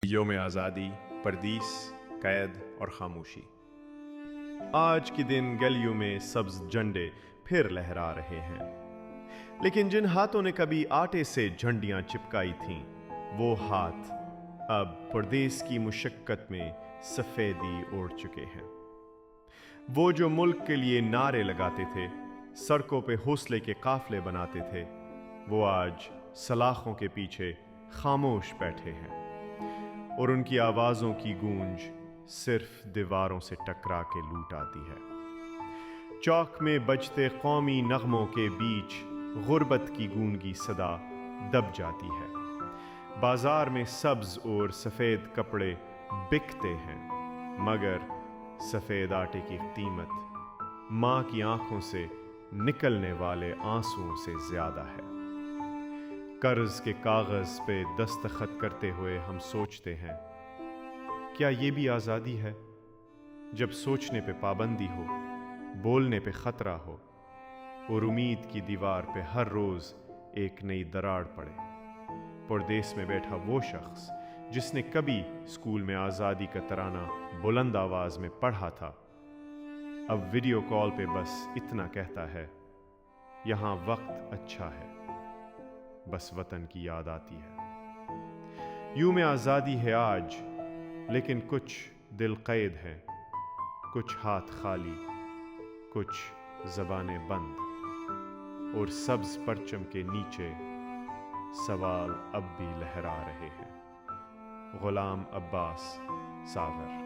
یوم آزادی، پردیس، قید اور خاموشی۔ آج کے دن گلیوں میں سبز جھنڈے پھر لہرا رہے ہیں، لیکن جن ہاتھوں نے کبھی آٹے سے جھنڈیاں چپکائی تھیں وہ ہاتھ اب پردیس کی مشقت میں سفیدی اوڑھ چکے ہیں۔ وہ جو ملک کے لیے نعرے لگاتے تھے، سڑکوں پہ حوصلے کے قافلے بناتے تھے، وہ آج سلاخوں کے پیچھے خاموش بیٹھے ہیں، اور ان کی آوازوں کی گونج صرف دیواروں سے ٹکرا کے لوٹ آتی ہے۔ چوک میں بجتے قومی نغموں کے بیچ غربت کی گونگی صدا دب جاتی ہے۔ بازار میں سبز اور سفید کپڑے بکتے ہیں، مگر سفید آٹے کی قیمت ماں کی آنکھوں سے نکلنے والے آنسوؤں سے زیادہ ہے۔ قرض کے کاغذ پہ دستخط کرتے ہوئے ہم سوچتے ہیں، کیا یہ بھی آزادی ہے؟ جب سوچنے پہ پابندی ہو، بولنے پہ خطرہ ہو، اور امید کی دیوار پہ ہر روز ایک نئی دراڑ پڑے۔ پردیس میں بیٹھا وہ شخص جس نے کبھی اسکول میں آزادی کا ترانہ بلند آواز میں پڑھا تھا، اب ویڈیو کال پہ بس اتنا کہتا ہے، یہاں وقت اچھا ہے، بس وطن کی یاد آتی ہے۔ یوم آزادی ہے آج، لیکن کچھ دل قید ہیں، کچھ ہاتھ خالی، کچھ زبانیں بند، اور سبز پرچم کے نیچے سوال اب بھی لہرا رہے ہیں۔ غلام عباس ساغر۔